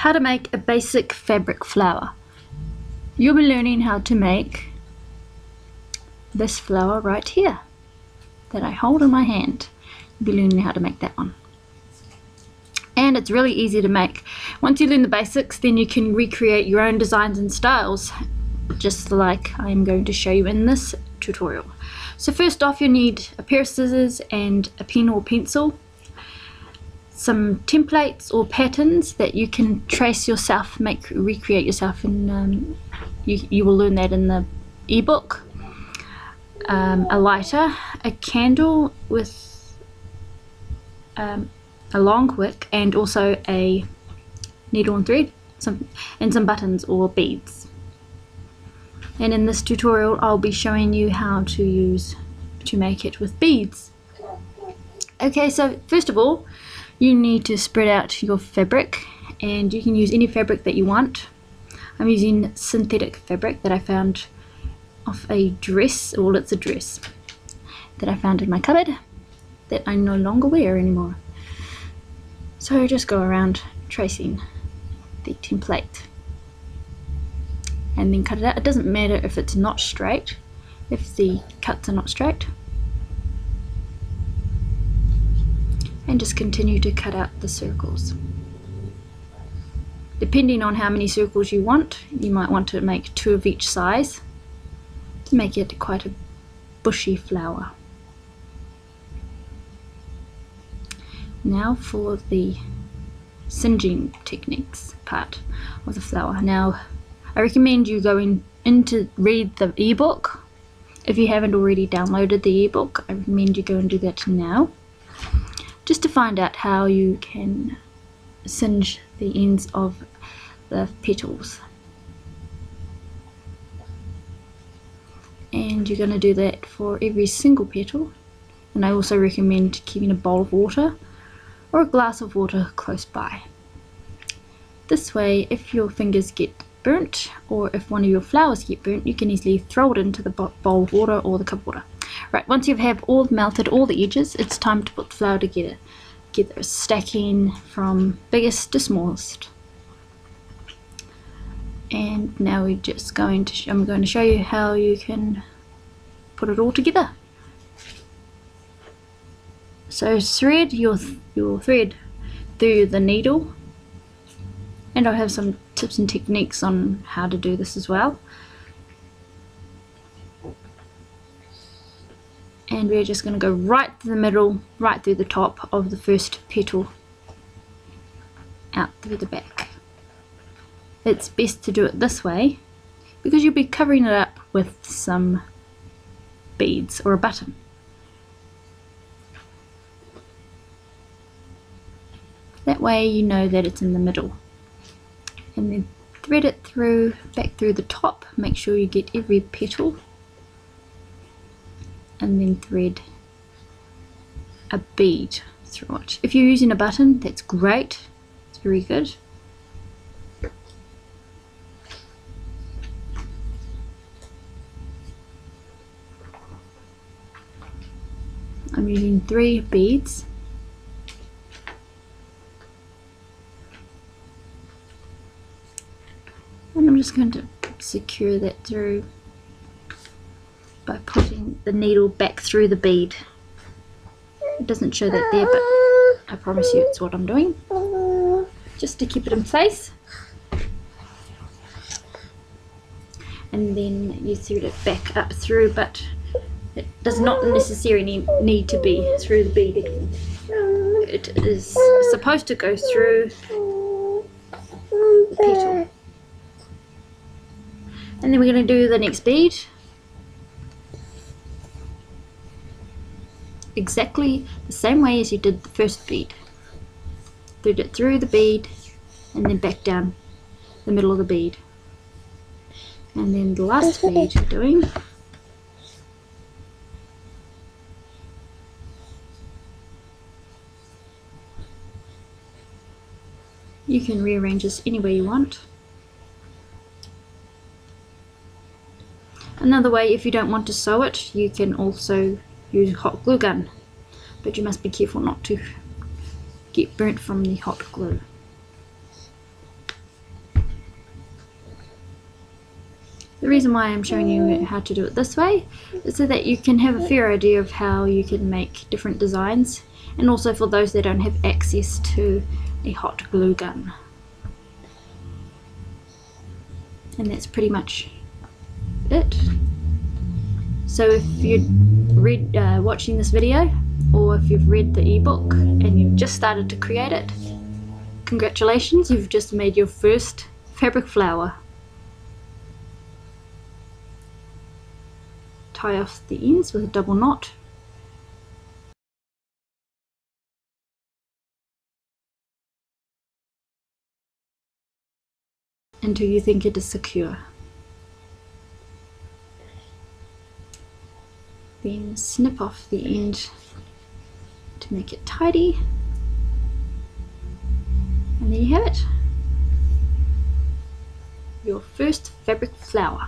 how to make a basic fabric flower. You'll be learning how to make this flower right here that I hold in my hand. You'll be learning how to make that one. And it's really easy to make. Once you learn the basics, then you can recreate your own designs and styles, just like I'm going to show you in this tutorial. So first off, you need a pair of scissors and a pen or pencil, some templates or patterns that you can trace yourself, recreate yourself, and you will learn that in the ebook. A lighter, a candle with a long wick, and also a needle and thread, and some buttons or beads. And in this tutorial I'll be showing you how to make it with beads. Okay, so first of all you need to spread out your fabric, and you can use any fabric that you want. I'm using synthetic fabric that I found off a dress, well, it's a dress that I found in my cupboard that I no longer wear anymore. So just go around tracing the template and then cut it out. It doesn't matter if it's not straight, if the cuts are not straight. And just continue to cut out the circles. Depending on how many circles you want, you might want to make 2 of each size to make it quite a bushy flower. Now for the singeing techniques part of the flower. Now I recommend you going in to read the ebook. If you haven't already downloaded the ebook, I recommend you go and do that now, just to find out how you can singe the ends of the petals. And you're going to do that for every single petal. And I also recommend keeping a bowl of water or a glass of water close by. This way, if your fingers get burnt, or if one of your flowers get burnt, you can easily throw it into the bowl of water or the cup of water. Right, once you have melted all the edges, it's time to put the flower together. Stacking from biggest to smallest. And now I'm going to show you how you can put it all together. So thread your thread through the needle, and I'll have some tips and techniques on how to do this as well. And we're just going to go right through the middle, right through the top of the first petal, out through the back. It's best to do it this way because you'll be covering it up with some beads or a button. That way you know that it's in the middle. And then thread it through, back through the top, make sure you get every petal, and then thread a bead through it. If you're using a button, that's great, it's very good. I'm using 3 beads. And I'm just going to secure that through by putting the needle back through the bead. It doesn't show that there, but I promise you it's what I'm doing, just to keep it in place. And then you thread it back up through, but it does not necessarily need to be through the bead again. It is supposed to go through the petal. And then we're going to do the next bead exactly the same way as you did the first bead. Thread it through the bead and then back down the middle of the bead. And then the last bead you're doing, you can rearrange this any way you want. Another way, if you don't want to sew it, you can also use a hot glue gun, but you must be careful not to get burnt from the hot glue. The reason why I'm showing you how to do it this way is so that you can have a fair idea of how you can make different designs, and also for those that don't have access to a hot glue gun. And that's pretty much it. So if you're watching this video, or if you've read the ebook and you've just started to create it, congratulations, you've just made your first fabric flower. Tie off the ends with a double knot. Until you think it is secure. Then snip off the end to make it tidy. And there you have it. Your first fabric flower.